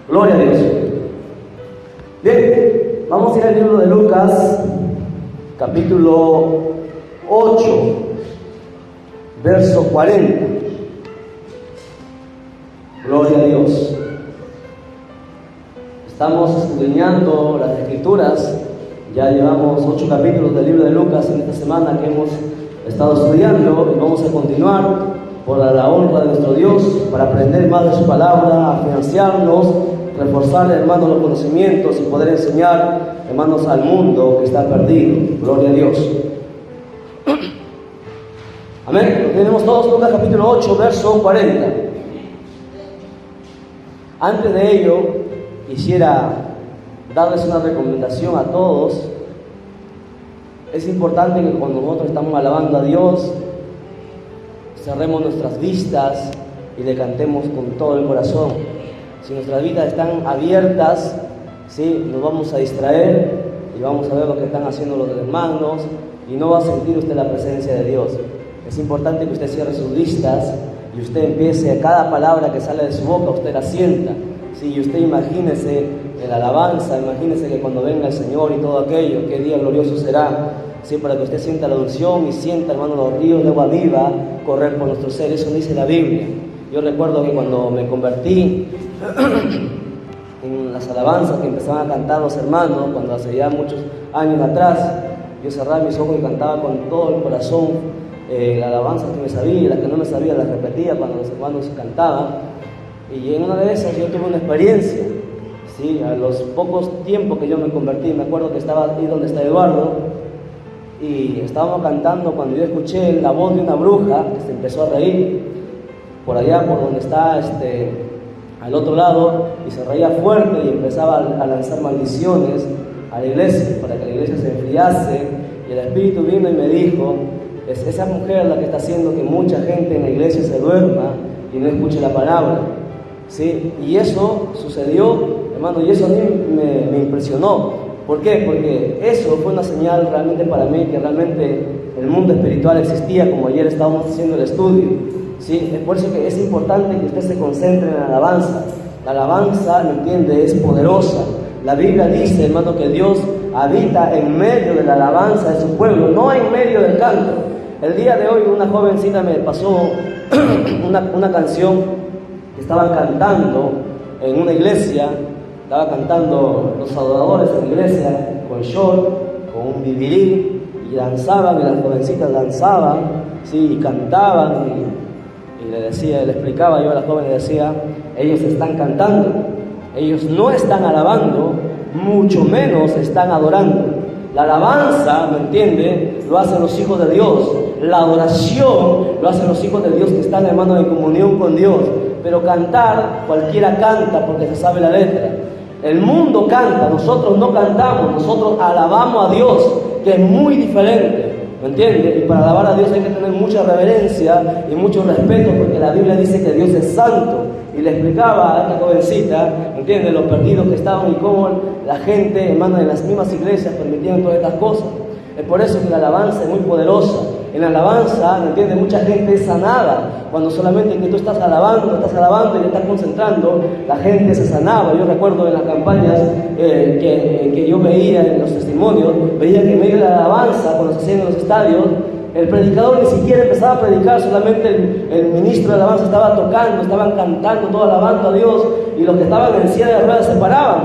Gloria a Dios. Bien, vamos a ir al libro de Lucas, capítulo 8, verso 40. Gloria a Dios. Estamos escudriñando las Escrituras. Ya llevamos 8 capítulos del libro de Lucas en esta semana que hemos estado estudiando, y vamos a continuar por la honra de nuestro Dios, para aprender más de su palabra, afianzarnos, reforzar, hermanos, los conocimientos y poder enseñar, hermanos, al mundo que está perdido. Gloria a Dios. Amén. Lo tenemos todos. Lucas capítulo 8, verso 40. Antes de ello, quisiera darles una recomendación a todos. Es importante que cuando nosotros estamos alabando a Dios, cerremos nuestras vistas y le cantemos con todo el corazón. Si nuestras vidas están abiertas, ¿sí?, nos vamos a distraer y vamos a ver lo que están haciendo los hermanos y no va a sentir usted la presencia de Dios. Es importante que usted cierre sus vistas y usted empiece, a cada palabra que sale de su boca, usted la sienta, ¿sí? Y usted imagínese en la alabanza, imagínese que cuando venga el Señor y todo aquello, qué día glorioso será, ¿sí?, para que usted sienta la unción y sienta, hermano, los ríos de agua viva correr por nuestro ser. Eso dice la Biblia. Yo recuerdo que cuando me convertí, en las alabanzas que empezaban a cantar los hermanos, cuando hace ya muchos años atrás, yo cerraba mis ojos y cantaba con todo el corazón las alabanzas que me sabía, y las que no me sabía las repetía cuando los hermanos cantaban. Y en una de esas yo tuve una experiencia, ¿sí? A los pocos tiempos que yo me convertí, me acuerdo que estaba ahí donde está Eduardo, y estábamos cantando cuando yo escuché la voz de una bruja que se empezó a reír por allá, por donde está al otro lado, y se reía fuerte y empezaba a lanzar maldiciones a la iglesia para que la iglesia se enfriase. Y el Espíritu vino y me dijo: es esa mujer la que está haciendo que mucha gente en la iglesia se duerma y no escuche la palabra, ¿sí? Y eso sucedió, hermano, y eso a mí me impresionó. ¿Por qué? Porque eso fue una señal realmente para mí que realmente el mundo espiritual existía, como ayer estábamos haciendo el estudio, ¿sí? Es por eso que es importante que usted se concentre en la alabanza. La alabanza, ¿me entiende?, es poderosa. La Biblia dice, hermano, que Dios habita en medio de la alabanza de su pueblo, no en medio del canto. El día de hoy una jovencita me pasó una canción que estaban cantando en una iglesia. Estaba cantando los adoradores en la iglesia con short, con un bibilí, y danzaban, y las jovencitas danzaban, ¿sí?, y cantaban, y le explicaba yo a las jóvenes, decía: ellos están cantando, ellos no están alabando, mucho menos están adorando. La alabanza, ¿me entiende?, lo hacen los hijos de Dios. La adoración lo hacen los hijos de Dios que están, hermanos, en comunión con Dios. Pero cantar, cualquiera canta porque se sabe la letra. El mundo canta, nosotros no cantamos, nosotros alabamos a Dios, que es muy diferente, ¿me entiende? Y para alabar a Dios hay que tener mucha reverencia y mucho respeto, porque la Biblia dice que Dios es santo. Y le explicaba a esta jovencita, ¿me entiende?, los perdidos que estaban y cómo la gente, hermano, en las mismas iglesias permitían todas estas cosas. Es por eso que la alabanza es muy poderosa. En la alabanza, ¿me entiende?, mucha gente es sanada. Cuando solamente que tú estás alabando y te estás concentrando, la gente se sanaba. Yo recuerdo en las campañas que yo veía en los testimonios, veía que en medio de la alabanza, cuando se hacían en los estadios, el predicador ni siquiera empezaba a predicar, solamente el ministro de alabanza estaba tocando, estaban cantando, todo alabando a Dios, y los que estaban en silla de ruedas se paraban,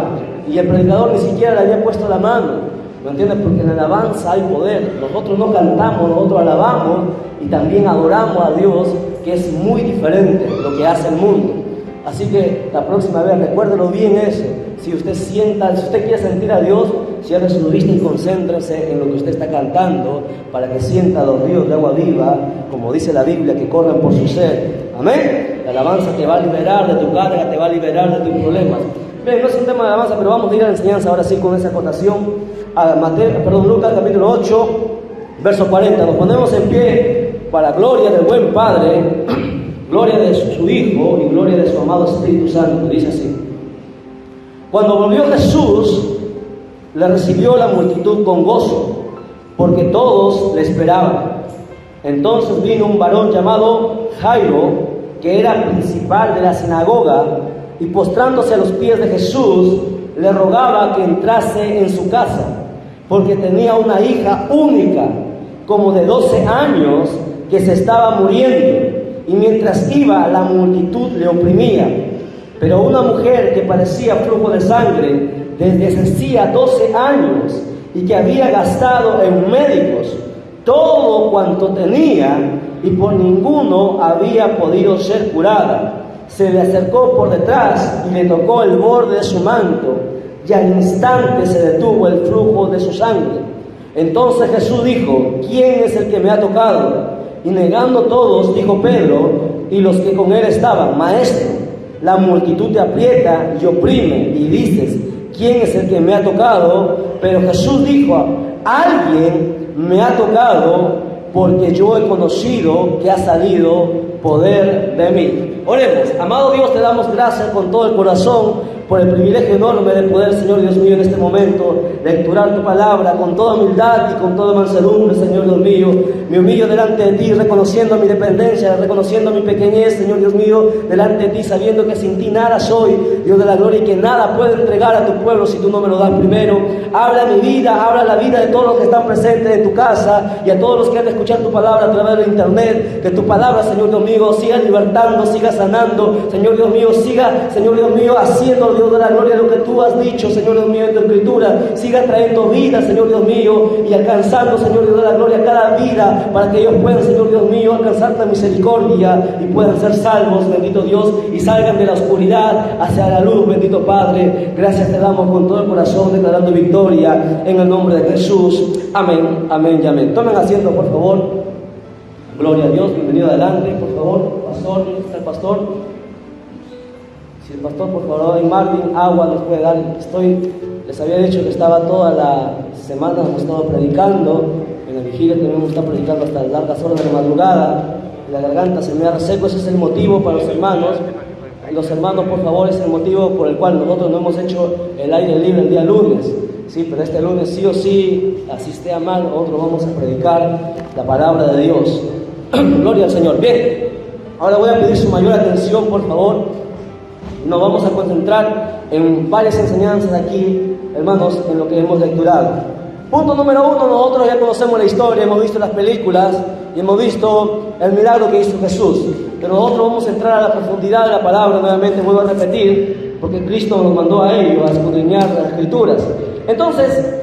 y el predicador ni siquiera le había puesto la mano. ¿Me entiendes? Porque en la alabanza hay poder. Nosotros no cantamos, nosotros alabamos y también adoramos a Dios, que es muy diferente lo que hace el mundo. Así que la próxima vez recuérdelo bien eso. Si usted quiere sentir a Dios, cierre su vista y concéntrese en lo que usted está cantando, para que sienta los ríos de agua viva, como dice la Biblia, que corren por su ser. Amén. La alabanza te va a liberar de tu carga, te va a liberar de tus problemas. Bien, no es un tema de alabanza, pero vamos a ir a la enseñanza ahora sí con esa acotación. Lucas capítulo 8, verso 40. Nos ponemos en pie para gloria del buen Padre, gloria de su Hijo y gloria de su amado Espíritu Santo. Dice así: cuando volvió Jesús, le recibió la multitud con gozo, porque todos le esperaban. Entonces vino un varón llamado Jairo, que era principal de la sinagoga, y postrándose a los pies de Jesús, le rogaba que entrase en su casa, porque tenía una hija única, como de 12 años, que se estaba muriendo, y mientras iba la multitud le oprimía. Pero una mujer que padecía flujo de sangre desde hacía 12 años, y que había gastado en médicos todo cuanto tenía, y por ninguno había podido ser curada, se le acercó por detrás y le tocó el borde de su manto, y al instante se detuvo el flujo de su sangre. Entonces Jesús dijo: ¿quién es el que me ha tocado? Y negando todos, dijo Pedro y los que con él estaban: Maestro, la multitud te aprieta y oprime, y dices: ¿quién es el que me ha tocado? Pero Jesús dijo: alguien me ha tocado, porque yo he conocido que ha salido poder de mí. Oremos. Amado Dios, te damos gracias con todo el corazón por el privilegio enorme de poder, Señor Dios mío, en este momento lecturar tu palabra con toda humildad y con toda mansedumbre, Señor Dios mío. Me humillo delante de ti, reconociendo mi dependencia, reconociendo mi pequeñez, Señor Dios mío, delante de ti, sabiendo que sin ti nada soy, Dios de la gloria, y que nada puedo entregar a tu pueblo si tú no me lo das primero. Habla mi vida, habla la vida de todos los que están presentes en tu casa, y a todos los que han de escuchar tu palabra a través de internet. Que tu palabra, Señor Dios mío, siga libertando, siga sanando, Señor Dios mío, siga, Señor Dios mío, haciendo, Dios de la gloria, lo que tú has dicho, Señor Dios mío, en tu escritura. Siga trayendo vida, Señor Dios mío, y alcanzando, Señor Dios de la gloria, cada vida, para que ellos puedan, Señor Dios mío, alcanzar la misericordia y puedan ser salvos, bendito Dios, y salgan de la oscuridad hacia la luz, bendito Padre. Gracias te damos con todo el corazón, declarando victoria en el nombre de Jesús. Amén, amén y amén. Tomen asiento, por favor. Gloria a Dios. Bienvenido adelante, por favor. Pastor, ¿dónde está el pastor? Si el pastor, por favor, y Martín, agua nos puede dar. Les había dicho que estaba toda la semana, hemos estado predicando. En la vigilia tenemos que estar predicando hasta largas horas de la madrugada. La garganta se me ha reseco. Ese es el motivo para los hermanos. Los hermanos, por favor, es el motivo por el cual nosotros no hemos hecho el aire libre el día lunes. Sí, pero este lunes sí o sí, así esté mal, nosotros vamos a predicar la palabra de Dios. Gloria al Señor. Bien, ahora voy a pedir su mayor atención, por favor. Nos vamos a concentrar en varias enseñanzas aquí, hermanos, en lo que hemos lecturado. Punto número 1, nosotros ya conocemos la historia, hemos visto las películas y hemos visto el milagro que hizo Jesús. Pero nosotros vamos a entrar a la profundidad de la palabra, nuevamente vuelvo a repetir, porque Cristo nos mandó a ello, a escudriñar las Escrituras. Entonces,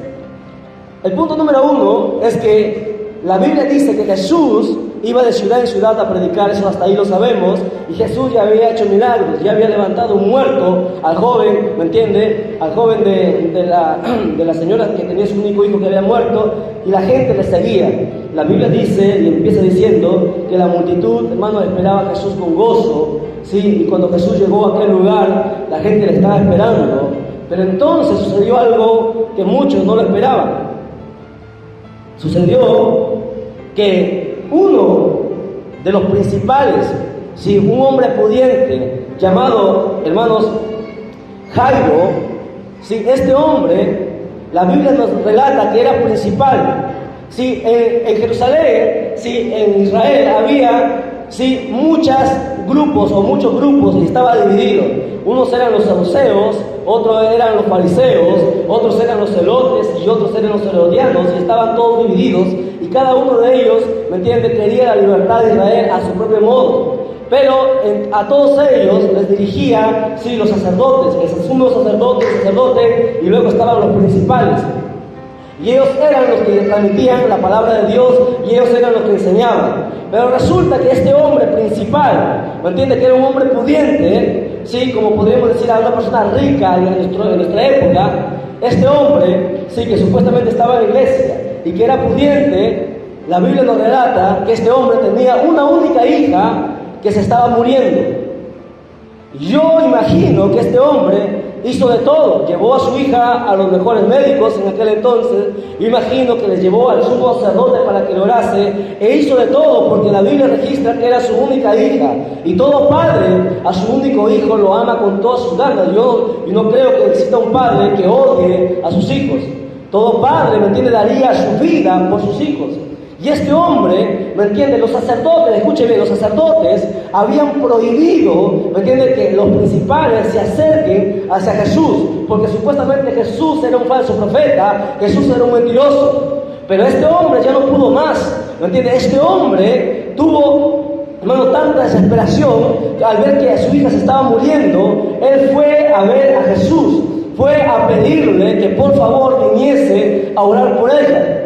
el punto número 1 es que la Biblia dice que Jesús iba de ciudad en ciudad a predicar, eso hasta ahí lo sabemos, y Jesús ya había hecho milagros, ya había levantado un muerto al joven, ¿me entiende? Al joven de la señora que tenía su único hijo que había muerto, y la gente le seguía. La Biblia dice, y empieza diciendo, que la multitud, hermanos, esperaba a Jesús con gozo, ¿sí? Y cuando Jesús llegó a aquel lugar, la gente le estaba esperando, pero entonces sucedió algo que muchos no lo esperaban. Sucedió que uno de los principales, sí, un hombre pudiente llamado, hermanos, Jairo, sí, este hombre, la Biblia nos relata que era principal. Sí, en Jerusalén, sí, en Israel había, sí, muchos grupos, y estaba dividido. Unos eran los saduceos, otros eran los fariseos, otros eran los celotes y otros eran los herodianos, y estaban todos divididos, y cada uno de ellos, ¿me entiende?, quería la libertad de Israel a su propio modo. Pero a todos ellos les dirigía, sí, los sacerdotes, el sumo sacerdote, y luego estaban los principales. Y ellos eran los que transmitían la palabra de Dios, y ellos eran los que enseñaban. Pero resulta que este hombre principal, ¿me entiende?, que era un hombre pudiente, sí, como podríamos decir a una persona rica en nuestra época, este hombre, sí, que supuestamente estaba en la iglesia y que era pudiente, la Biblia nos relata que este hombre tenía una única hija que se estaba muriendo. Yo imagino que este hombre hizo de todo, llevó a su hija a los mejores médicos en aquel entonces. Yo imagino que les llevó al sumo sacerdote para que lo orase, e hizo de todo, porque la Biblia registra que era su única hija, y todo padre a su único hijo lo ama con todas sus ganas. Yo no creo que exista un padre que odie a sus hijos. Todo padre, ¿me entiende?, daría su vida por sus hijos. Y este hombre, ¿me entiende? Los sacerdotes, escuche bien, los sacerdotes habían prohibido, ¿me entiende?, que los principales se acerquen hacia Jesús, porque supuestamente Jesús era un falso profeta, Jesús era un mentiroso. Pero este hombre ya no pudo más, ¿me entiende? Este hombre tuvo, hermano, tanta desesperación que al ver que su hija se estaba muriendo, él fue a ver a Jesús, fue a pedirle que por favor viniese a orar por ella.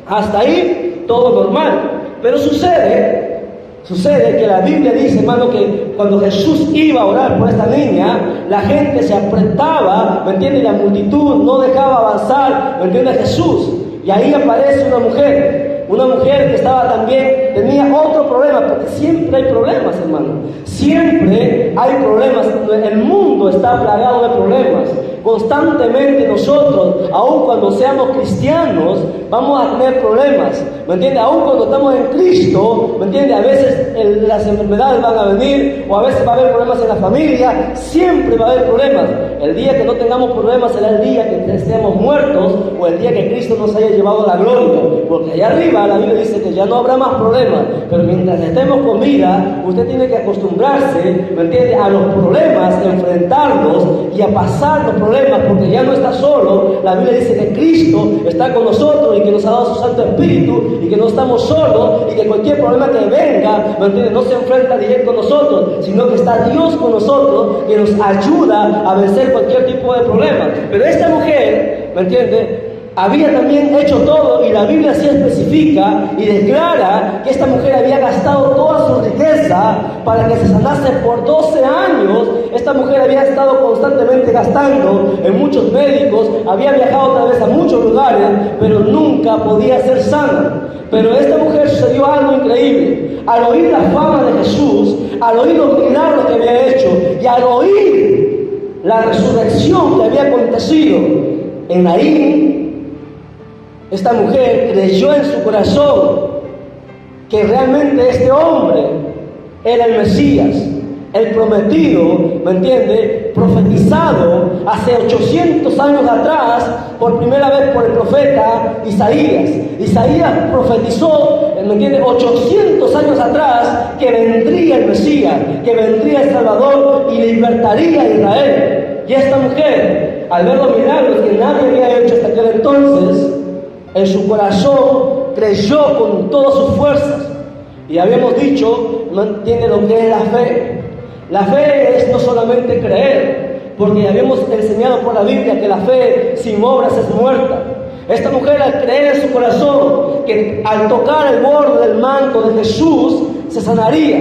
Hasta ahí todo normal, pero sucede que la Biblia dice, hermano, que cuando Jesús iba a orar por esta niña, la gente se apretaba, ¿me entiende? La multitud no dejaba avanzar, ¿me entiende?, a Jesús. Y ahí aparece una mujer que estaba también, tenía otro problema, porque siempre hay problemas, hermano. Siempre hay problemas. El mundo está plagado de problemas. Constantemente nosotros, aun cuando seamos cristianos, vamos a tener problemas, ¿me entiende? Aun cuando estamos en Cristo, ¿me entiende? A veces las enfermedades van a venir, o a veces va a haber problemas en la familia, siempre va a haber problemas. El día que no tengamos problemas será el día que estemos muertos, o el día que Cristo nos haya llevado a la gloria, porque allá arriba la Biblia dice que ya no habrá más problemas, pero mientras estemos con vida, usted tiene que acostumbrarse, ¿me entiende?, a los problemas, enfrentarlos y a pasar los problemas, porque ya no está solo. La Biblia dice que Cristo está con nosotros y que nos ha dado su Santo Espíritu y que no estamos solos y que cualquier problema que venga, ¿me entiende?, no se enfrenta directo con nosotros, sino que está Dios con nosotros, que nos ayuda a vencer cualquier tipo de problema. Pero esta mujer, ¿me entiende?, había también hecho todo, y la Biblia sí especifica y declara que esta mujer había gastado toda su riqueza para que se sanase por 12 años. Esta mujer había estado constantemente gastando en muchos médicos, había viajado otra vez a muchos lugares, pero nunca podía ser sana. Pero a esta mujer sucedió algo increíble. Al oír la fama de Jesús, al oír los milagros que había hecho y al oír la resurrección que había acontecido en Naín, esta mujer creyó en su corazón que realmente este hombre era el Mesías, el prometido, ¿me entiende?, profetizado hace 800 años atrás por primera vez por el profeta Isaías. Isaías profetizó, ¿me entiende?, 800 años atrás que vendría el Mesías, que vendría el Salvador y libertaría a Israel. Y esta mujer, al ver los milagros que nadie había hecho hasta aquel entonces, en su corazón creyó con todas sus fuerzas. Y habíamos dicho, no entiende lo que es la fe. La fe es no solamente creer, porque habíamos enseñado por la Biblia que la fe sin obras es muerta. Esta mujer, al creer en su corazón que al tocar el borde del manto de Jesús se sanaría,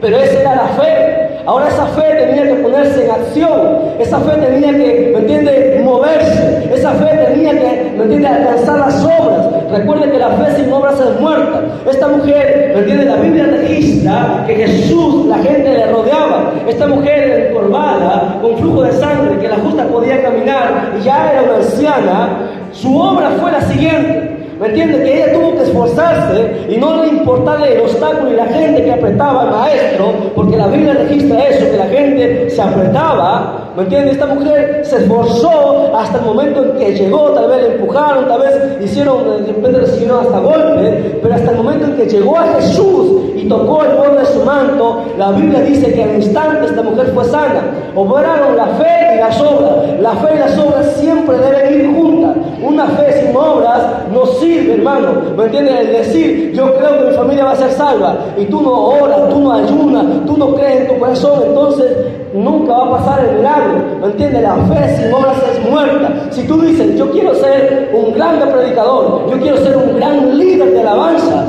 pero esa era la fe. Ahora esa fe tenía que ponerse en acción, esa fe tenía que, ¿me entiende?, moverse, esa fe tenía que, ¿me entiende?, alcanzar las obras. Recuerde que la fe sin obras es muerta. Esta mujer, ¿me entiende?, la Biblia registra que Jesús, la gente le rodeaba. Esta mujer encorvada, con flujo de sangre, que la justa podía caminar y ya era una anciana, su obra fue la siguiente. ¿Me entiende? Que ella tuvo que esforzarse y no le importaba el obstáculo y la gente que apretaba al maestro, porque la Biblia registra eso, que la gente se apretaba. ¿Me entiende? Esta mujer se esforzó hasta el momento en que llegó, tal vez le empujaron, tal vez hicieron, de repente recibieron hasta golpes, pero hasta el momento en que llegó a Jesús y tocó el borde de su manto, la Biblia dice que al instante esta mujer fue sana. Obraron la fe y las obras. La fe y las obras siempre deben ir juntas. Una fe sin obras no sirve, hermano. ¿Me entiendes? El decir, yo creo que mi familia va a ser salva, y tú no oras, tú no ayunas, tú no crees en tu corazón, entonces nunca va a pasar el milagro. ¿Me entiendes? La fe sin obras es muerta. Si tú dices, yo quiero ser un gran predicador, yo quiero ser un gran líder de alabanzas,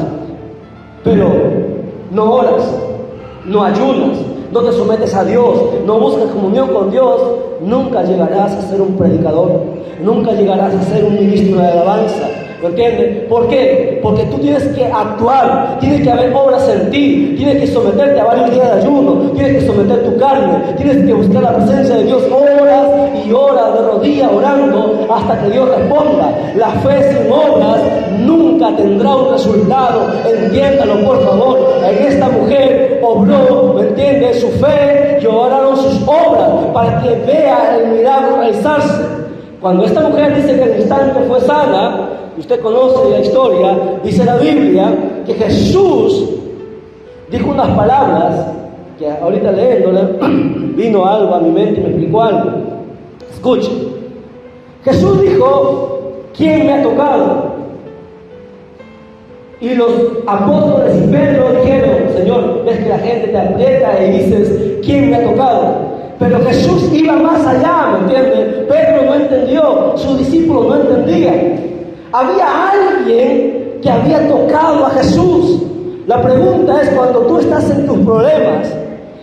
pero no oras, no ayunas, no te sometes a Dios, no buscas comunión con Dios, nunca llegarás a ser un predicador, nunca llegarás a ser un ministro de alabanza. ¿Me entiendes? ¿Por qué? Porque tú tienes que actuar, tiene que haber obras en ti, tienes que someterte a varios días de ayuno, tienes que someter tu carne, tienes que buscar la presencia de Dios horas y horas de rodillas orando hasta que Dios responda. La fe sin obras nunca tendrá un resultado, entiéndalo por favor. En esta mujer obró, ¿me entiendes?, su fe y obraron sus obras para que vea el milagro realizarse. Cuando esta mujer dice que al instante fue sana, y usted conoce la historia, dice la Biblia que Jesús dijo unas palabras que ahorita leyéndole vino algo a mi mente y me explicó algo. Escuche. Jesús dijo: ¿quién me ha tocado? Y los apóstoles y Pedro dijeron: Señor, ves que la gente te aprieta y dices: ¿quién me ha tocado? Pero Jesús iba más allá, ¿me entiendes? Pedro no entendió, sus discípulos no entendían. Había alguien que había tocado a Jesús. La pregunta es, cuando tú estás en tus problemas,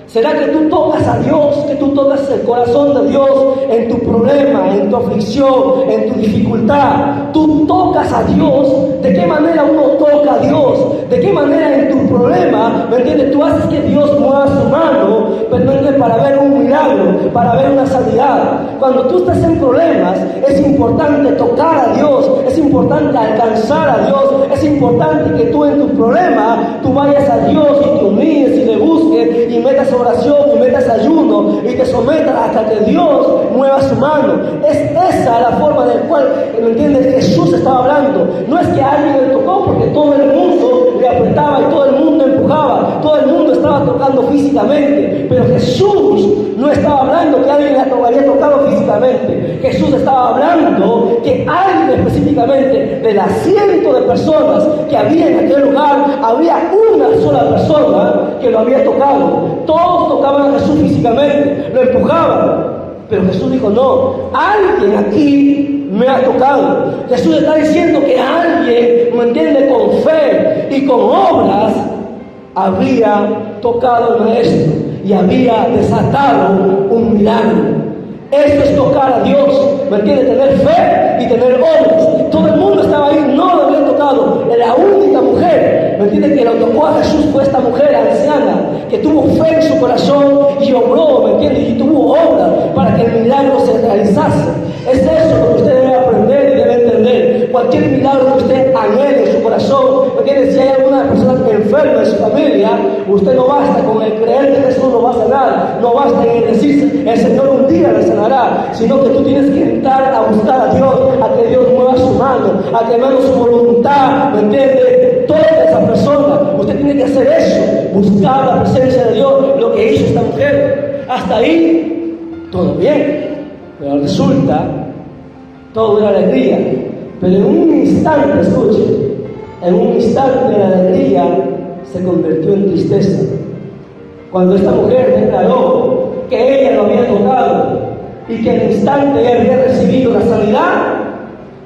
¿será que tú tocas a Dios, que tú tocas el corazón de Dios en tu problema, en tu aflicción, en tu dificultad? Tú tocas a Dios. ¿De qué manera uno toca a Dios? ¿De qué manera en tu problema, me entiendes? Tú haces que Dios mueva su mano, pero para ver un milagro, para ver una sanidad. Cuando tú estás en problemas, es importante tocar a Dios, es importante alcanzar a Dios, es importante que tú en tu problema, tú vayas a Dios y te humilles y le busques y metas oración y metas ayuno y te sometas hasta que Dios mueva su mano. Es esa la forma en la cual, ¿me entiendes?, Jesús estaba hablando. No es que alguien le tocó, porque todo el mundo le apretaba y todo el mundo empujaba, todo el mundo estaba tocando físicamente, pero Jesús no estaba hablando que alguien le había tocado físicamente. Jesús estaba hablando que alguien específicamente, de las cientos de personas que había en aquel lugar, había una sola persona que lo había tocado. Todos tocaban a Jesús físicamente, lo empujaban, pero Jesús dijo: no, alguien aquí me ha tocado. Jesús está diciendo que alguien, ¿me entiende?, con fe y con obras había tocado al Maestro y había desatado un milagro. Eso es tocar a Dios, ¿me entiende?, tener fe y tener obras. Todo el mundo estaba ahí, no lo habían tocado. La única mujer, ¿me entiende?, que lo tocó a Jesús fue esta mujer anciana, que tuvo fe en su corazón y obró, ¿me entiende?, y tuvo obras para que el milagro se realizase. Es eso lo que usted debe aprender y debe entender. Cualquier milagro que usted anhele en su corazón, ¿me entiende?, si hay alguna persona enferma en su familia, usted no basta con el creer que Jesús lo va a sanar, no basta en el decir: el Señor un día le sanará, sino que tú tienes que entrar a buscar a Dios, a que Dios mueva su mano, a que mueva su voluntad, ¿me entiende?, toda esa persona. Usted tiene que hacer eso, buscar la presencia de Dios, lo que hizo esta mujer. Hasta ahí, todo bien. Pero resulta, todo era alegría. Pero en un instante, escuche, en un instante la alegría se convirtió en tristeza. Cuando esta mujer declaró que ella lo había tocado y que al instante ella había recibido la sanidad,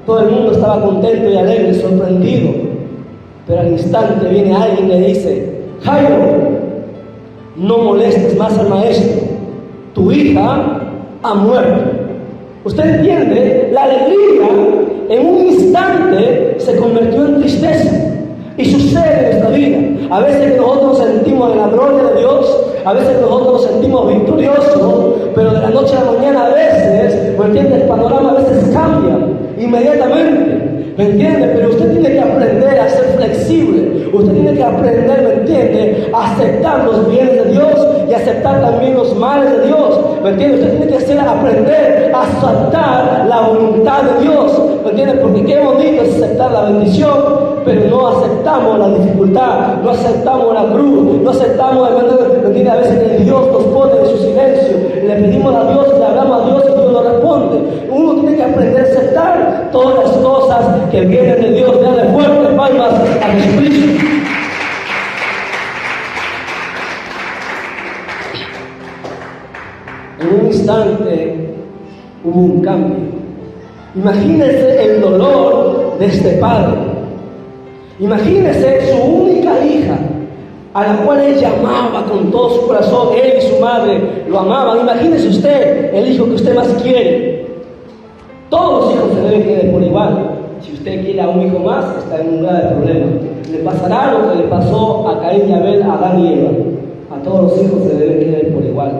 todo el mundo estaba contento y alegre, sorprendido. Pero al instante viene alguien y le dice: Jairo, no molestes más al Maestro, tu hija ha muerto. Usted entiende, la alegría en un instante se convirtió en tristeza. Y sucede en esta vida. A veces nosotros nos sentimos en la gloria de Dios, a veces nosotros nos sentimos victoriosos, pero de la noche a la mañana a veces, ¿me entiende?, el panorama a veces cambia inmediatamente, ¿me entiende? Pero usted tiene que aprender a ser flexible, usted tiene que aprender, ¿me entiende?, a aceptar los bienes de Dios y aceptar también los males de Dios, ¿me entiende? Usted tiene que aprender a aceptar la voluntad de Dios, ¿me entiende? Porque qué bonito es aceptar la bendición, pero no aceptamos la dificultad, no aceptamos la cruz, no aceptamos, ¿me entiende?, a veces que Dios nos pone en su silencio, le pedimos a Dios, le hablamos a Dios y Dios nos responde. Uno tiene que aprender a aceptar todas las cosas que vienen de Dios. Dale fuertes palmas a Jesucristo. En un instante hubo un cambio. Imagínese el dolor de este padre. Imagínese su única hija, a la cual él llamaba con todo su corazón. Él y su madre lo amaban. Imagínese usted el hijo que usted más quiere. Todos los hijos se deben querer por igual. Si usted quiere a un hijo más, está en un grave problema. Le pasará lo que le pasó a Caín y Abel, a Adán y Eva. A todos los hijos se deben querer por igual.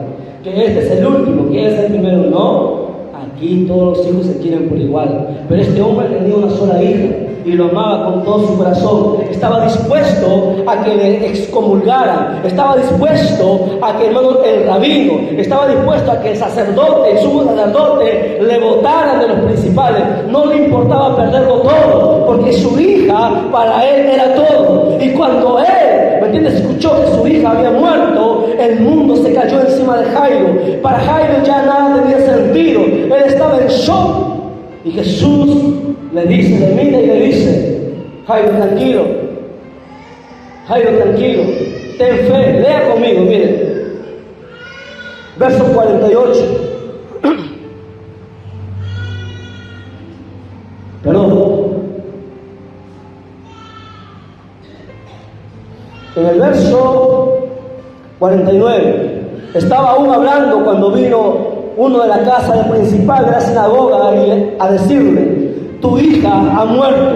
Que este es el último, que es el primero, no. Aquí todos los hijos se quieren por igual, pero este hombre tenía una sola hija y lo amaba con todo su corazón. Estaba dispuesto a que le excomulgaran, estaba dispuesto a que el rabino, estaba dispuesto a que el sacerdote, el sumo sacerdote, le votaran de los principales. No le importaba perderlo todo, porque su hija para él era todo. Y cuando él, ¿me entiendes?, escuchó que su hija había muerto, el mundo se cayó encima de Jairo. Para Jairo ya nada tenía sentido, él estaba en shock. Y Jesús le mira y le dice: Jairo, tranquilo, ten fe, lea conmigo, miren. Verso 48. Perdón. En el verso 49, estaba aún hablando cuando vino uno de la casa del principal de la sinagoga a decirle: tu hija ha muerto,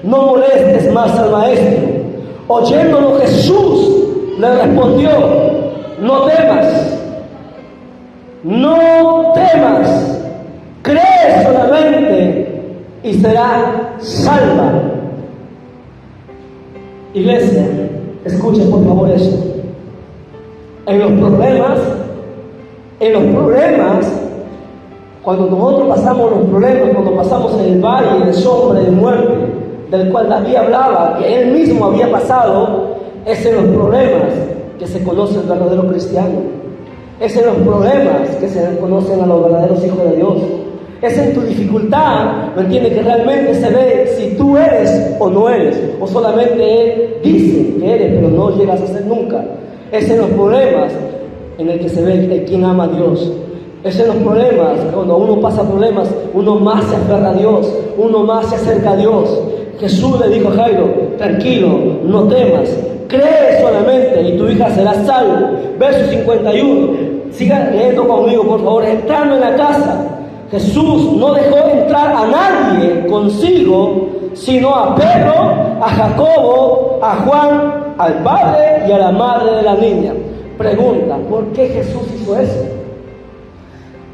no molestes más al maestro. Oyéndolo, Jesús le respondió: no temas, cree solamente y será salva. Iglesia, escuchen por favor eso. En los problemas, cuando nosotros pasamos los problemas, cuando pasamos en el valle de sombra y de muerte, del cual David hablaba, que él mismo había pasado, es en los problemas que se conoce el verdadero cristiano. Es en los problemas que se conocen a los verdaderos hijos de Dios. Es en tu dificultad, ¿me entiendes?, que realmente se ve si tú eres o no eres, o solamente él dice que eres, pero no llegas a ser nunca. Es en los problemas en el que se ve quién ama a Dios. Es en los problemas, cuando uno pasa problemas, uno más se aferra a Dios, uno más se acerca a Dios. Jesús le dijo a Jairo: tranquilo, no temas, cree solamente y tu hija será salva. Verso 51, sigan leyendo conmigo por favor. Entrando en la casa, Jesús no dejó entrar a nadie consigo, sino a Pedro, a Jacobo, a Juan, al padre y a la madre de la niña. Pregunta: ¿por qué Jesús hizo eso?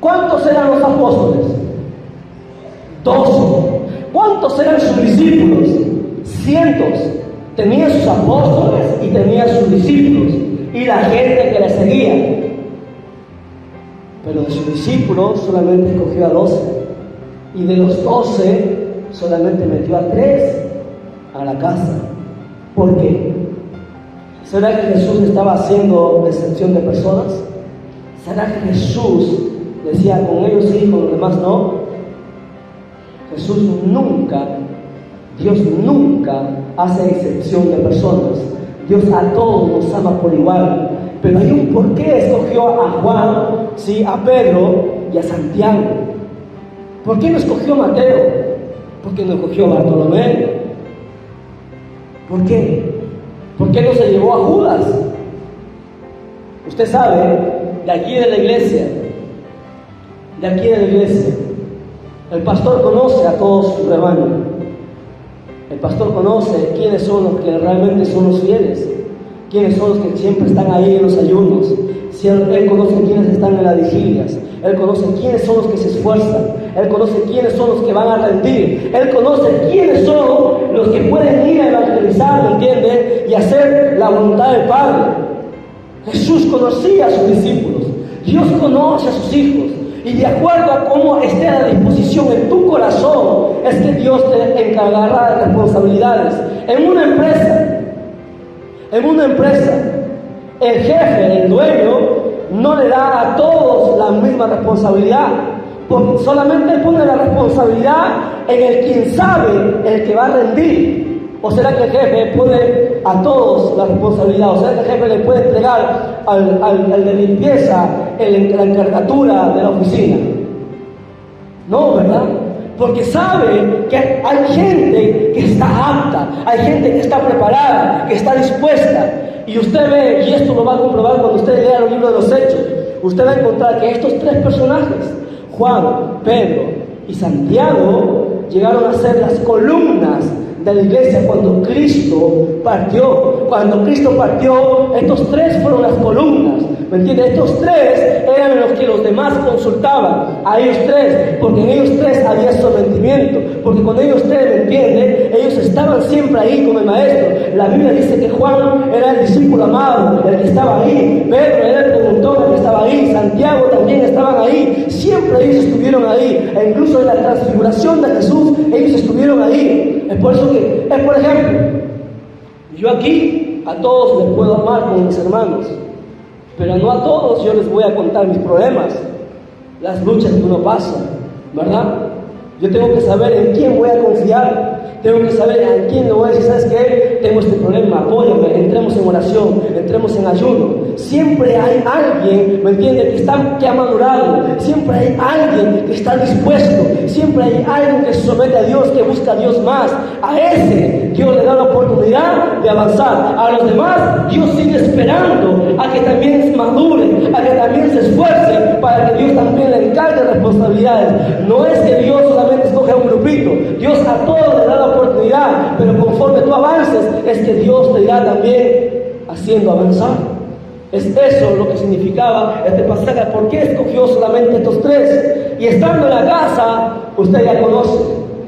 ¿Cuántos eran los apóstoles? 12. ¿Cuántos eran sus discípulos? Cientos. Tenía sus apóstoles y tenía sus discípulos y la gente que le seguía. Pero de sus discípulos solamente escogió a 12. Y de los 12 solamente metió a 3 a la casa. ¿Por qué? ¿Será que Jesús estaba haciendo excepción de personas? ¿Será que Jesús decía: con ellos sí, con los demás no? Jesús nunca, Dios nunca hace excepción de personas. Dios a todos nos ama por igual. Pero hay un por qué escogió a Juan, sí, a Pedro y a Santiago. ¿Por qué no escogió a Mateo? ¿Por qué no escogió a Bartolomé? ¿Por qué? ¿Por qué no se llevó a Judas? Usted sabe, de aquí de la iglesia, el pastor conoce a todo su rebaño. El pastor conoce quiénes son los que realmente son los fieles, quiénes son los que siempre están ahí en los ayunos. Él conoce quiénes están en las vigilias, él conoce quiénes son los que se esfuerzan, él conoce quiénes son los que van a rendir, él conoce quiénes son los que pueden ir a evangelizar, ¿me entiende?, y hacer la voluntad del Padre. Jesús conocía a sus discípulos, Dios conoce a sus hijos, y de acuerdo a cómo esté a la disposición en tu corazón, es que Dios te encargará de responsabilidades. En una empresa, el jefe, el dueño, no le da a todos la misma responsabilidad, porque solamente él pone la responsabilidad en el quien sabe, el que va a rendir. ¿O será que el jefe pone a todos la responsabilidad? ¿O será que el jefe le puede entregar al de limpieza la encargatura de la oficina? No, ¿verdad? Porque sabe que hay gente que está apta, hay gente que está preparada, que está dispuesta. Y usted ve, y esto lo va a comprobar cuando usted lea el libro de los Hechos, usted va a encontrar que estos 3 personajes, Juan, Pedro y Santiago, llegaron a ser las columnas de la iglesia cuando Cristo partió. Cuando Cristo partió, estos 3 fueron las columnas, ¿me entiendes? Estos 3 eran los que los demás con consultaban a ellos tres, porque en ellos tres había sometimiento, porque con ellos tres, ¿me entienden? Ellos estaban siempre ahí con el maestro. La Biblia dice que Juan era el discípulo amado, el que estaba ahí. Pedro era el preguntón, el que estaba ahí. Santiago también estaban ahí. Siempre ellos estuvieron ahí. E incluso en la transfiguración de Jesús, ellos estuvieron ahí. Es por eso que, por ejemplo, yo aquí a todos les puedo amar como mis hermanos, pero no a todos yo les voy a contar mis problemas, las luchas que uno pasa, ¿verdad? Yo tengo que saber en quién voy a confiar, tengo que saber en quién le voy a decir, ¿sabes qué? Tengo este problema, apóyame, entremos en oración, entremos en ayuno. Siempre hay alguien, ¿me entiendes?, que ha madurado, siempre hay alguien que está dispuesto, siempre hay alguien que se somete a Dios, que busca a Dios más. A ese Dios le da la oportunidad de avanzar. A los demás Dios sigue esperando a que también maduren, a que también se esfuercen, para que Dios también le encargue responsabilidades. No es que Dios solamente escoge a un grupito, Dios a todos le da la oportunidad, pero conforme tú avances, es que Dios te irá también haciendo avanzar. Es eso lo que significaba este pasaje. ¿Por qué escogió solamente estos tres? Y estando en la casa, usted ya conoce,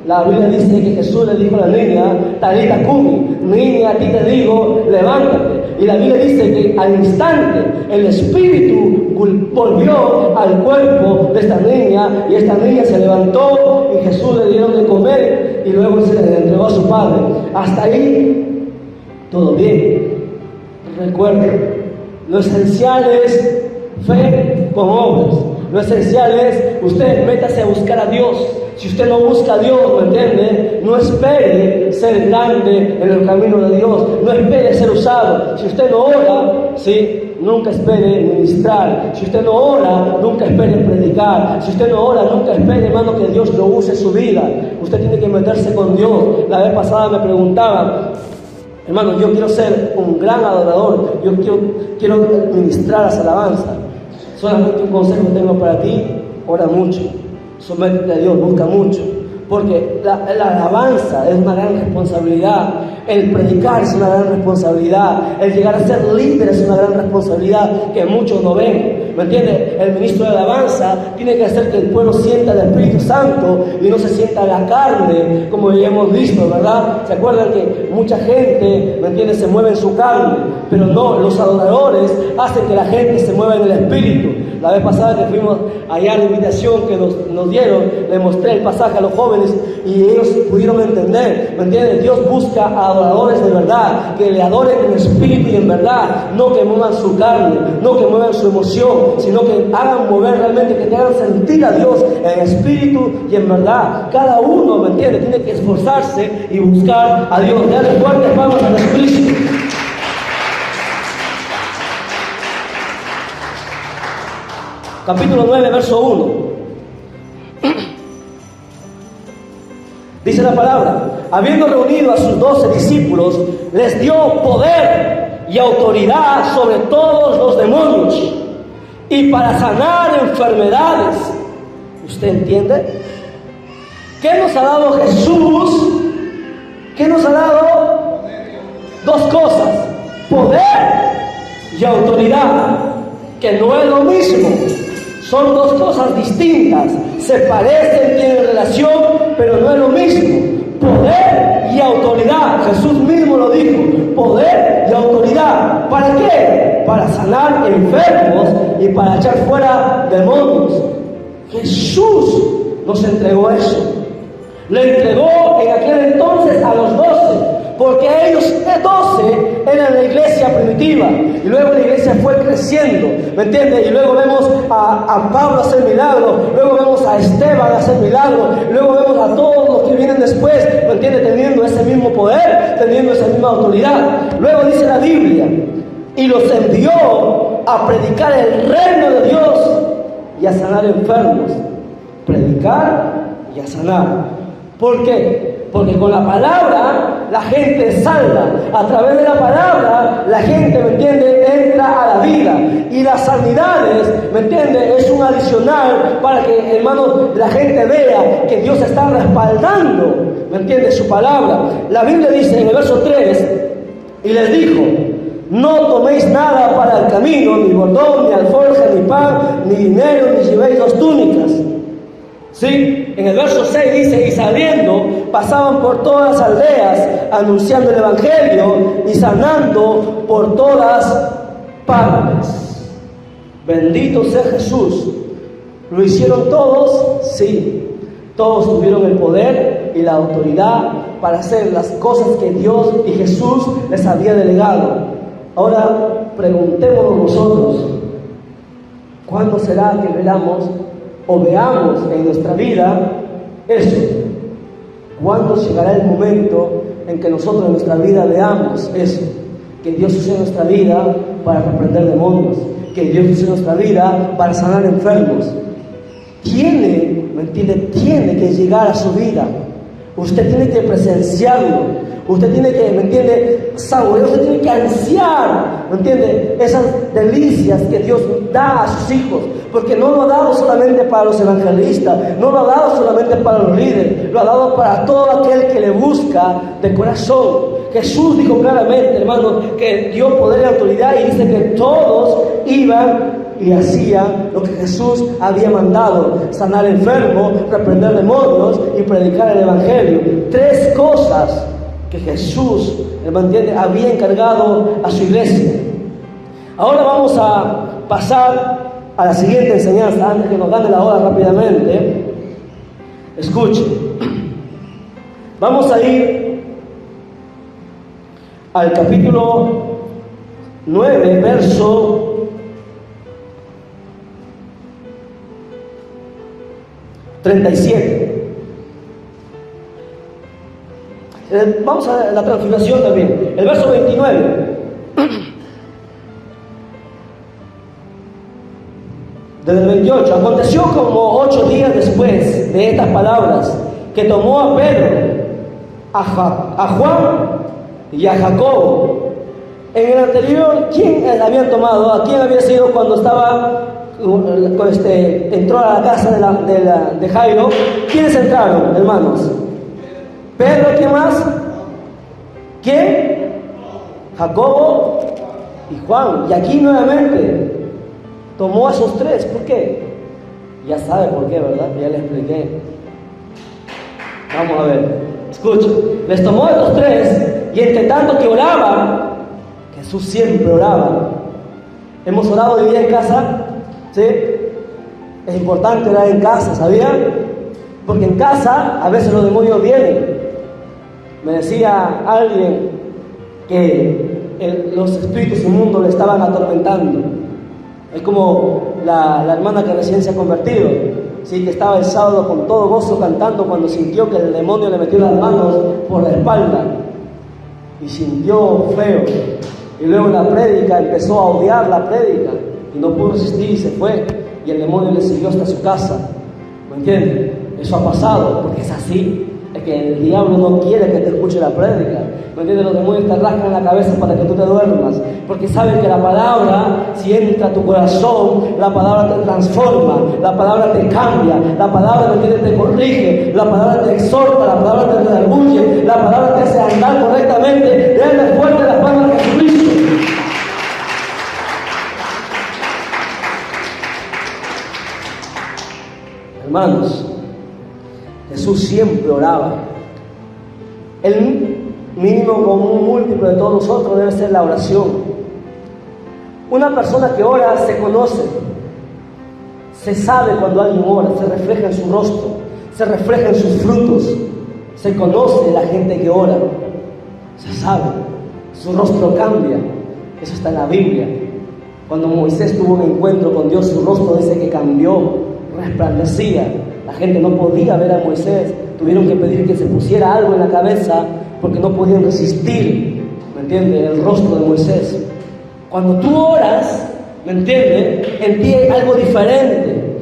la Biblia dice que Jesús le dijo a la niña, Talita Cumi, niña, a ti te digo, levántate. Y la Biblia dice que al instante el espíritu volvió al cuerpo de esta niña, y esta niña se levantó y Jesús le dio de comer y luego se le entregó a su padre. Hasta ahí todo bien. Recuerden, lo esencial es fe con obras. Lo esencial es usted métase a buscar a Dios. Si usted no busca a Dios, ¿me entiende? No espere ser grande en el camino de Dios. No espere ser usado. Si usted no ora, ¿sí?, nunca espere ministrar. Si usted no ora, nunca espere predicar. Si usted no ora, nunca espere, hermano, que Dios lo use en su vida. Usted tiene que meterse con Dios. La vez pasada me preguntaban, hermano, yo quiero ser un gran adorador, yo quiero ministrar las alabanzas. Solamente un consejo tengo para ti: ora mucho, sométete a Dios, busca mucho, porque la alabanza es una gran responsabilidad, el predicar es una gran responsabilidad, el llegar a ser líder es una gran responsabilidad que muchos no ven. ¿Me entiendes? El ministro de alabanza tiene que hacer que el pueblo sienta el Espíritu Santo y no se sienta la carne, como ya hemos visto, ¿verdad? ¿Se acuerdan que mucha gente, ¿me entiendes?, se mueve en su carne? Pero no, los adoradores hacen que la gente se mueva en el Espíritu. La vez pasada que fuimos allá a la invitación que nos dieron, le mostré el pasaje a los jóvenes y ellos pudieron entender, ¿me entiendes? Dios busca a adoradores de verdad, que le adoren en espíritu y en verdad, no que muevan su carne, no que muevan su emoción, sino que hagan mover realmente, que te hagan sentir a Dios en espíritu y en verdad. Cada uno, ¿me entiendes?, tiene que esforzarse y buscar a Dios. Dale fuertes palmas a Jesucristo. Capítulo 9, verso 1. Dice la palabra: habiendo reunido a sus 12 discípulos, les dio poder y autoridad sobre todos los demonios y para sanar enfermedades. ¿Usted entiende? ¿Qué nos ha dado Jesús? ¿Qué nos ha dado? Dos cosas: poder y autoridad, que no es lo mismo. Son dos cosas distintas, se parecen, tienen relación, pero no es lo mismo. Poder y autoridad, Jesús mismo lo dijo, poder y autoridad. ¿Para qué? Para sanar enfermos y para echar fuera demonios. Jesús nos entregó eso. Le entregó en aquel entonces a los 12, porque ellos 12 eran la iglesia primitiva, y luego la iglesia fue creciendo, ¿me entiendes? Y luego vemos a Pablo hacer milagros, luego vemos a Esteban hacer milagros, luego vemos a todos los que vienen después, ¿me entiendes?, teniendo ese mismo poder, teniendo esa misma autoridad. Luego dice la Biblia: y los envió a predicar el reino de Dios y a sanar enfermos. Predicar y a sanar. ¿Por qué? Porque con la palabra la gente es salva. A través de la palabra la gente, ¿me entiende?, entra a la vida. Y las sanidades, ¿me entiende?, es un adicional para que, hermano, la gente vea que Dios está respaldando, ¿me entiende?, su palabra. La Biblia dice en el verso 3: y les dijo: No toméis nada para el camino, ni bordón, ni alforja, ni pan, ni dinero, ni llevéis 2 túnicas. ¿Sí? En el verso 6 dice, y saliendo, pasaban por todas las aldeas, anunciando el Evangelio y sanando por todas partes. Bendito sea Jesús. ¿Lo hicieron todos? Sí. Todos tuvieron el poder y la autoridad para hacer las cosas que Dios y Jesús les había delegado. Ahora preguntémonos nosotros, ¿cuándo será que veamos en nuestra vida eso? ¿Cuándo llegará el momento en que nosotros en nuestra vida veamos eso? Que Dios use nuestra vida para reprender demonios, que Dios use nuestra vida para sanar enfermos. ¿me entiende? Tiene que llegar a su vida. Usted tiene que presenciarlo. Usted tiene que, ¿me entiende?, saborear, usted tiene que ansiar, ¿me entiende?, esas delicias que Dios da a sus hijos, porque no lo ha dado solamente para los evangelistas, no lo ha dado solamente para los líderes, lo ha dado para todo aquel que le busca de corazón. Jesús dijo claramente, hermano, que dio poder y autoridad, y dice que todos iban y hacían lo que Jesús había mandado: sanar enfermos, reprender demonios y predicar el evangelio. 3 cosas que Jesús, había encargado a su iglesia. Ahora vamos a pasar a la siguiente enseñanza, antes que nos gane la hora rápidamente. Escuchen, vamos a ir al capítulo 9, verso 37. Vamos a la transfiguración también, el verso 29. Desde el 28. Aconteció como 8 días después de estas palabras, que tomó a Pedro, a Juan y a Jacobo. En el anterior, ¿quién habían tomado? ¿A quién había sido cuando entró a la casa de Jairo? ¿Quiénes entraron, hermanos? Pedro, ¿quién más? ¿Quién? Jacobo y Juan. Y aquí nuevamente tomó a esos 3. ¿Por qué? Ya sabe por qué, ¿verdad? Ya le expliqué. Vamos a ver. Escuchen. Les tomó a estos 3, y entre tanto que oraban, Jesús siempre oraba. Hemos orado hoy día en casa, ¿sí? Es importante orar en casa, ¿sabían? Porque en casa a veces los demonios vienen. Me decía alguien que los espíritus inmundos le estaban atormentando. Es como la hermana que recién se ha convertido, ¿sí? Que estaba el sábado con todo gozo cantando cuando sintió que el demonio le metió las manos por la espalda y sintió feo. Y luego la prédica empezó a odiar la prédica y no pudo resistir y se fue, y el demonio le siguió hasta su casa. ¿Me entiendes? Eso ha pasado porque es así. Es que el diablo no quiere que te escuche la prédica. ¿Me entiendes? Los demonios te rascan la cabeza para que tú te duermas, porque saben que la palabra, si entra a tu corazón, la palabra te transforma, la palabra te cambia, la palabra, ¿me entiendes?, te corrige, la palabra te exhorta, la palabra te redarguye, la palabra te hace andar correctamente. Denle fuerte las palmas a Jesucristo. Hermanos, Jesús siempre oraba. El mínimo común múltiplo de todos nosotros debe ser la oración. Una persona que ora se conoce, se sabe cuando alguien ora, se refleja en su rostro, se refleja en sus frutos, se conoce la gente que ora, se sabe, su rostro cambia. Eso está en la Biblia. Cuando Moisés tuvo un encuentro con Dios, su rostro dice que cambió, resplandecía. La gente no podía ver a Moisés, tuvieron que pedir que se pusiera algo en la cabeza porque no podían resistir, ¿me entiendes?, el rostro de Moisés. Cuando tú oras, ¿me entiendes?, en ti hay algo diferente.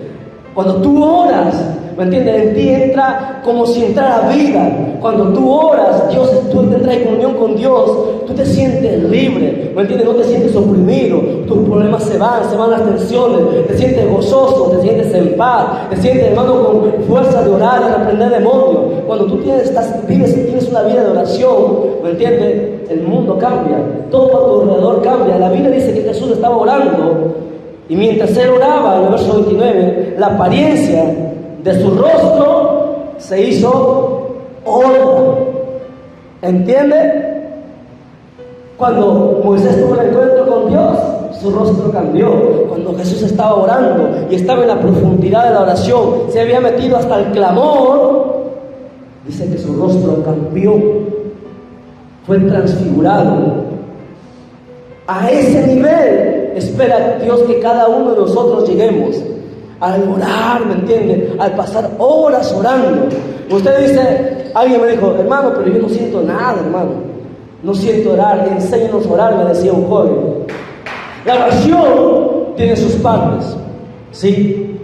Cuando tú oras, ¿me entiendes?, en ti entra como si entrara vida. Cuando tú oras, tú entras en comunión con Dios, tú te sientes libre, ¿me entiendes?, no te sientes oprimido, tus problemas se van las tensiones, te sientes gozoso, te sientes sientes en paz, te sientes, hermano, con fuerza de orar, de reprender demonios. Cuando tú tienes una vida de oración, ¿me entiendes? El mundo cambia, todo a tu alrededor cambia. La Biblia dice que Jesús estaba orando y mientras él oraba, en el verso 29, la apariencia de su rostro se hizo otra. ¿Entiende? Cuando Moisés tuvo el encuentro con Dios, su rostro cambió. Cuando Jesús estaba orando y estaba en la profundidad de la oración, se había metido hasta el clamor, dice que su rostro cambió, fue transfigurado. A ese nivel espera Dios que cada uno de nosotros lleguemos. Al orar, ¿me entiende? Al pasar horas orando. Usted dice, alguien me dijo, hermano, pero yo no siento nada, hermano. No siento orar, enséñanos a orar, me decía un joven. La oración tiene sus partes, ¿sí?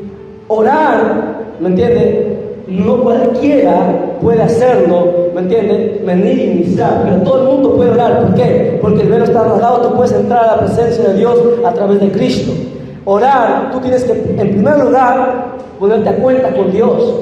Orar, ¿me entiende? No cualquiera puede hacerlo, ¿me entiende? Venir y iniciar, pero todo el mundo puede orar. ¿Por qué? Porque el velo está rasgado, tú puedes entrar a la presencia de Dios a través de Cristo. Orar, tú tienes que, en primer lugar, ponerte a cuenta con Dios.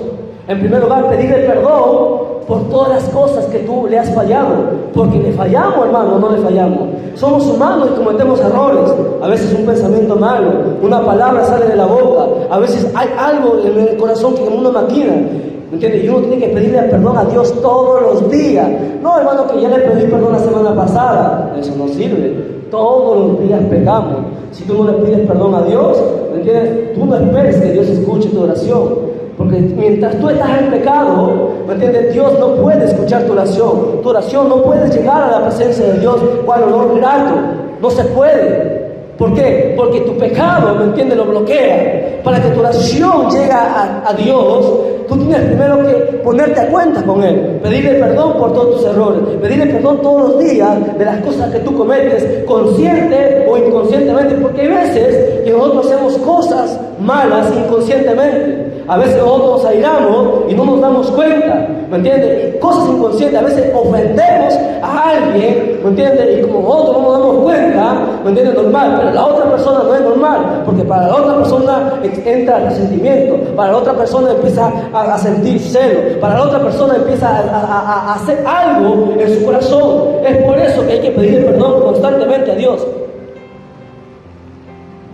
En primer lugar, pedirle perdón por todas las cosas que tú le has fallado. Porque le fallamos, hermano, no le fallamos. Somos humanos y cometemos errores. A veces un pensamiento malo, una palabra sale de la boca. A veces hay algo en el corazón que uno maquina. ¿Me entiendes? Y uno tiene que pedirle perdón a Dios todos los días. No, hermano, que ya le pedí perdón la semana pasada. Eso no sirve. Todos los días pecamos. Si tú no le pides perdón a Dios, ¿me entiendes? Tú no esperes que Dios escuche tu oración. Porque mientras tú estás en pecado, ¿me entiendes? Dios no puede escuchar tu oración. Tu oración no puede llegar a la presencia de Dios con olor grato. No se puede. ¿Por qué? Porque tu pecado, ¿me entiendes? Lo bloquea. Para que tu oración llegue a Dios, tú tienes primero que ponerte a cuenta con Él. Pedirle perdón por todos tus errores. Pedirle perdón todos los días de las cosas que tú cometes, consciente o inconscientemente. Porque hay veces que nosotros hacemos cosas malas inconscientemente. A veces nosotros nos airamos y no nos damos cuenta, ¿me entiendes? Y cosas inconscientes, a veces ofendemos a alguien, ¿me entiendes? Y como nosotros no nos damos cuenta, ¿me entiendes? Normal, pero la otra persona no es normal, porque para la otra persona entra el resentimiento, para la otra persona empieza a sentir celo, para la otra persona empieza a hacer algo en su corazón. Es por eso que hay que pedirle perdón constantemente a Dios.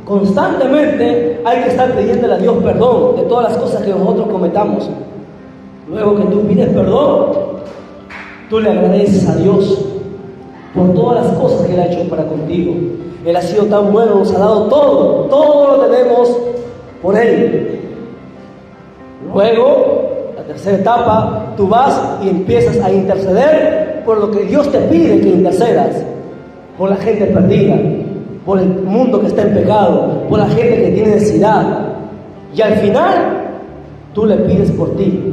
Constantemente hay que estar pidiéndole a Dios perdón de todas las cosas que nosotros cometamos. Luego que tú pides perdón, tú le agradeces a Dios por todas las cosas que Él ha hecho para contigo. Él ha sido tan bueno, nos ha dado todo lo tenemos por Él. Luego, la tercera etapa, tú vas y empiezas a interceder por lo que Dios te pide que intercedas, por la gente perdida, por el mundo que está en pecado, por la gente que tiene necesidad. Y al final, tú le pides por ti.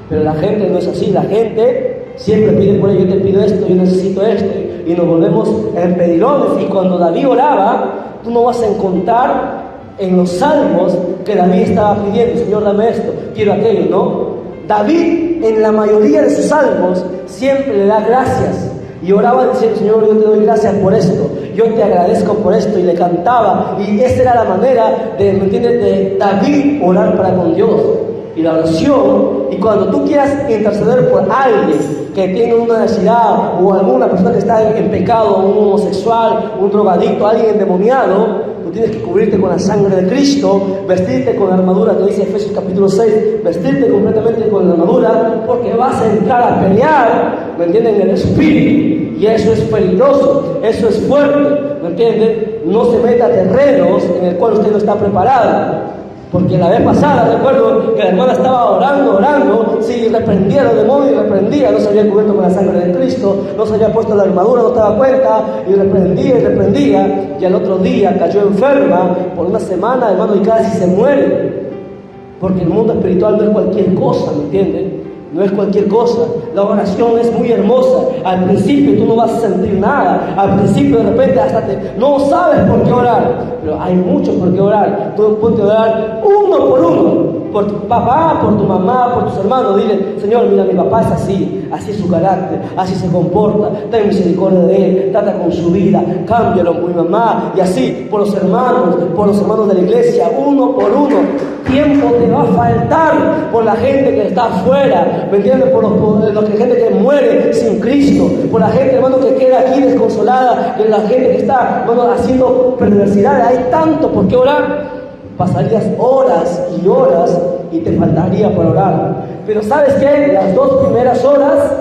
Pero la gente no es así. La gente siempre pide por ello. Yo te pido esto, yo necesito esto. Y nos volvemos en pedilones. Y cuando David oraba, tú no vas a encontrar en los salmos que David estaba pidiendo, Señor, dame esto, quiero aquello, ¿no? David, en la mayoría de sus salmos, siempre le da gracias. Y oraba diciendo, Señor, yo te doy gracias por esto, yo te agradezco por esto, y le cantaba, y esa era la manera de, ¿me entiendes?, de David orar para con Dios. Y la oración, y cuando tú quieras interceder por alguien que tiene una necesidad, o alguna persona que está en pecado, un homosexual, un drogadicto, alguien endemoniado, tú tienes que cubrirte con la sangre de Cristo, vestirte con la armadura, que dice Efesios capítulo 6, vestirte completamente con la armadura, porque vas a entrar a pelear, ¿me entienden?, en el espíritu, y eso es peligroso, eso es fuerte, ¿me entienden? No se meta a terrenos en el cual usted no está preparado. Porque la vez pasada recuerdo que la hermana estaba orando, sí, reprendía a los demonios y reprendía, no se había cubierto con la sangre de Cristo, no se había puesto la armadura, no estaba cuenta, y reprendía, y al otro día cayó enferma por una semana, hermano, y casi se muere. Porque el mundo espiritual no es cualquier cosa, ¿me entienden? No es cualquier cosa. La oración es muy hermosa. Al principio tú no vas a sentir nada. Al principio de repente no sabes por qué orar. Pero hay mucho por qué orar. Tú ponte a orar uno por uno. Por tu papá, por tu mamá, por tus hermanos. Dile, Señor, mira, mi papá es así es su carácter, así se comporta. Ten misericordia de él, trata con su vida, cámbialo por mi mamá. Y así, por los hermanos de la iglesia, uno por uno. Tiempo faltar por la gente que está afuera, ¿me entiendes? Por la gente que muere sin Cristo, por la gente, hermano, que queda aquí desconsolada, por la gente que está, hermano, haciendo perversidades. Hay tanto por qué orar. Pasarías horas y horas y te faltaría por orar. Pero ¿sabes qué? Las 2 primeras horas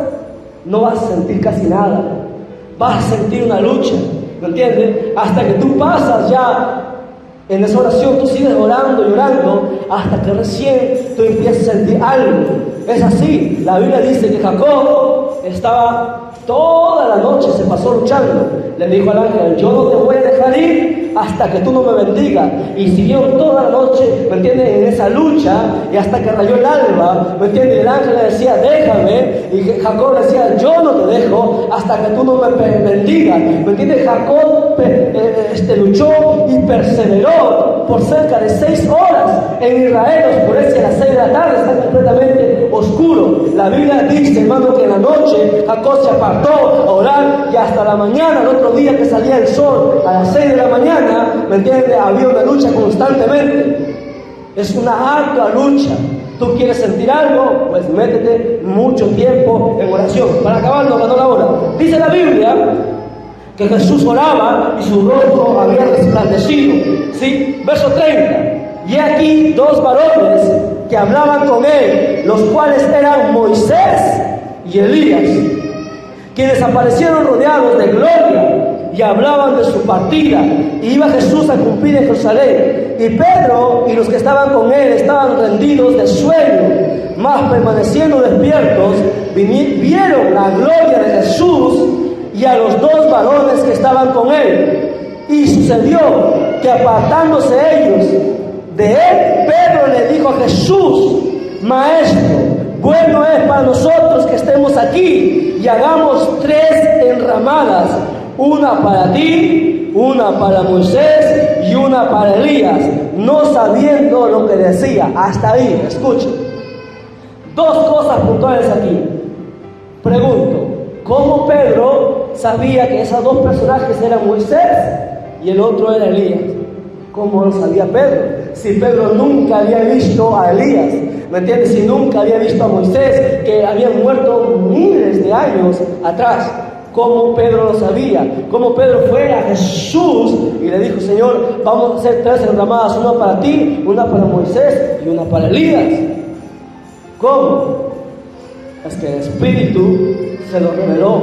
no vas a sentir casi nada. Vas a sentir una lucha, ¿me entiendes? Hasta que tú pasas ya en esa oración, tú sigues orando y orando hasta que recién tú empiezas a sentir algo. Es así. La Biblia dice que Jacob estaba toda la noche, se pasó luchando. Le dijo al ángel: yo no te voy a dejar ir hasta que tú no me bendigas. Y siguieron toda la noche, ¿me entiendes?, en esa lucha, y hasta que rayó el alba, ¿me entiendes? El ángel le decía: déjame, y Jacob le decía: yo no te dejo hasta que tú no me bendigas, ¿me entiendes? Jacob luchó y perseveró por cerca de 6 horas. En Israel oscurece a las 6 de la tarde, está completamente oscuro. La Biblia dice, hermano, que en la noche Jacob se apartó a orar, y hasta la mañana, el otro día que salía el sol a las 6 de la mañana, ¿me entiendes?, había una lucha constantemente. Es una ardua lucha. ¿Tú quieres sentir algo? Pues métete mucho tiempo en oración. Para acabar, no ganó la hora. Dice la Biblia que Jesús oraba y su rostro había resplandecido. ¿Sí? Verso 30. Y aquí 2 varones que hablaban con él, los cuales eran Moisés y Elías, quienes aparecieron rodeados de gloria y hablaban de su partida. Y iba Jesús a cumplir en Jerusalén. Y Pedro y los que estaban con él estaban rendidos de sueño, mas permaneciendo despiertos, vieron la gloria de Jesús y a los 2 varones que estaban con él. Y sucedió que apartándose ellos de él, Pedro le dijo a Jesús: Maestro, bueno es para nosotros que estemos aquí y hagamos 3 enramadas, una para ti, una para Moisés y una para Elías, no sabiendo lo que decía. Hasta ahí, escuchen. 2 cosas puntuales aquí. Pregunto: ¿cómo Pedro sabía que esos 2 personajes eran Moisés y el otro era Elías? ¿Cómo lo sabía Pedro? Si Pedro nunca había visto a Elías, ¿me entiendes? Si nunca había visto a Moisés, que habían muerto miles de años atrás. ¿Cómo Pedro lo sabía? ¿Cómo Pedro fue a Jesús y le dijo: Señor, vamos a hacer 3 enramadas, una para ti, una para Moisés y una para Elías? ¿Cómo? Es que el Espíritu se lo reveló.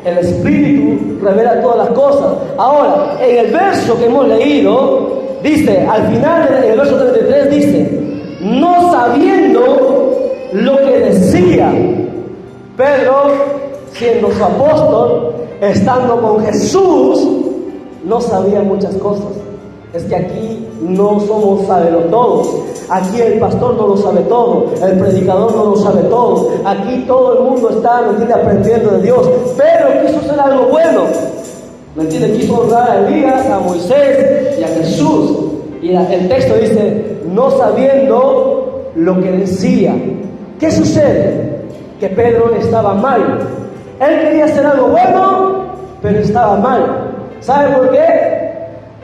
El Espíritu revela todas las cosas. Ahora, en el verso que hemos leído, dice, al final del verso 33 dice: no sabiendo lo que decía. Pedro, siendo su apóstol, estando con Jesús, no sabía muchas cosas. Es que aquí no somos sabelotodos. Aquí el pastor no lo sabe todo, el predicador no lo sabe todo. Aquí todo el mundo está, ¿me entiende?, aprendiendo de Dios. Pero quiso hacer algo bueno, ¿me entiende? Quiso honrar a Elías, a Moisés y a Jesús. Y el texto dice: no sabiendo lo que decía. ¿Qué sucede? Que Pedro estaba mal. Él quería hacer algo bueno, pero estaba mal. ¿Sabe por qué?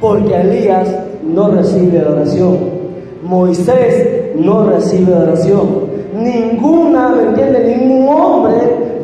Porque Elías no recibe adoración. Moisés no recibe adoración. Ninguna, ¿me entiende?, ningún hombre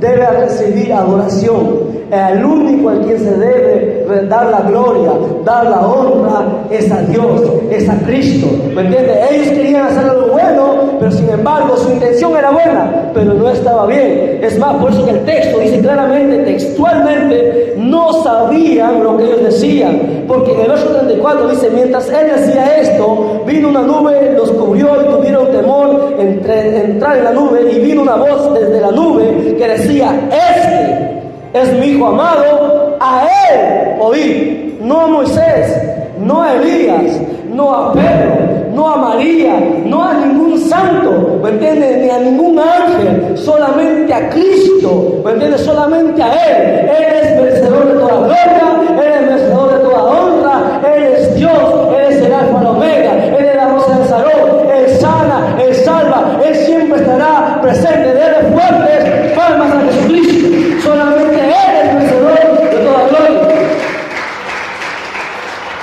debe recibir adoración. El único al quien se debe dar la gloria, dar la honra, es a Dios, es a Cristo. ¿Me entiende? Ellos querían hacer algo bueno, pero sin embargo su intención era buena, pero no estaba bien. Es más, por eso que el texto dice claramente, textualmente, no sabían lo que ellos decían. Porque en el verso 34 dice: mientras él decía esto, vino una nube, los cubrió y tuvieron temor entrar en la nube, y vino una voz desde la nube que decía: este es mi hijo amado, a él oí. No a Moisés, no a Elías, no a Pedro, no a María, no a ningún santo, ¿me entiendes?, ni a ningún ángel, solamente a Cristo, ¿me entiendes?, solamente a Él. Él es merecedor de toda gloria, Él es merecedor de toda honra, Él es Dios, Él es el Alfa y el Omega, Él es la rosa del Sarón, Él sana, Él salva, Él siempre estará presente. Denle fuertes palmas a Jesucristo. Solamente Él es merecedor de toda gloria.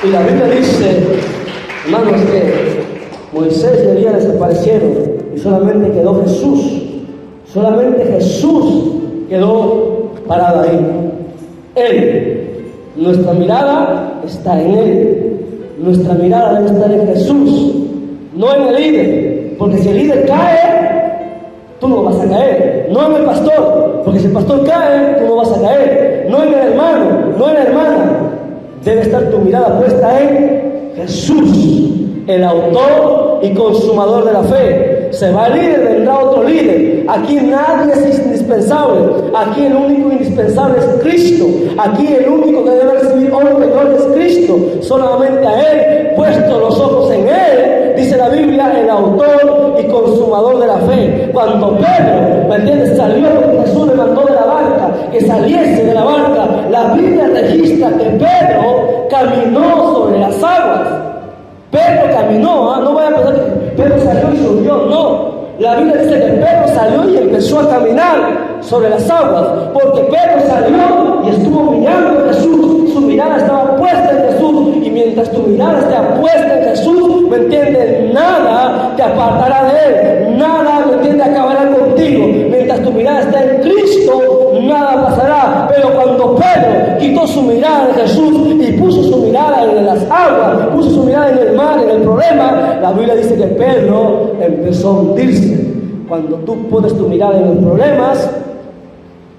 Y la Biblia dice, hermanos, que Moisés y Elías desaparecieron y solamente quedó Jesús. Solamente Jesús quedó parado ahí. Él. Nuestra mirada está en Él. Nuestra mirada debe estar en Jesús, no en el líder. Porque si el líder cae, tú no vas a caer. No en el pastor, porque si el pastor cae, tú no vas a caer. No en el hermano, no en la hermana. Debe estar tu mirada puesta en Jesús, el autor y consumador de la fe. Se va el líder, vendrá otro líder. Aquí nadie es indispensable. Aquí el único indispensable es Cristo. Aquí el único que debe recibir honra y gloria es Cristo. Solamente a Él, puestos los ojos en Él, dice la Biblia, el autor y consumador de la fe. Cuando Pedro, ¿me entiendes?, salió porque Jesús le mandó de la barca, que saliese de la barca, la Biblia registra que Pedro caminó sobre las aguas. Pedro caminó, no vaya a pensar que Pedro salió y subió, no. La Biblia dice que Pedro salió y empezó a caminar sobre las aguas, porque Pedro salió y estuvo mirando a Jesús. Su mirada estaba puesta en Jesús, y mientras tu mirada esté puesta en Jesús, ¿me entiendes?, nada te apartará de Él, nada, ¿me entiendes?, acabará contigo. Mientras tu mirada está en Cristo, nada pasará. Pero cuando Pedro quitó su mirada en Jesús y puso su mirada en las aguas, puso su mirada en el mar, en el problema, la Biblia dice que Pedro empezó a hundirse. Cuando tú pones tu mirada en los problemas,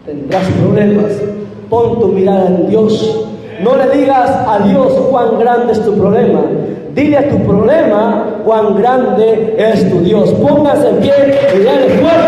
tendrás problemas. Pon tu mirada en Dios. No le digas a Dios cuán grande es tu problema. Dile a tu problema cuán grande es tu Dios. Póngase en pie y dale fuerza.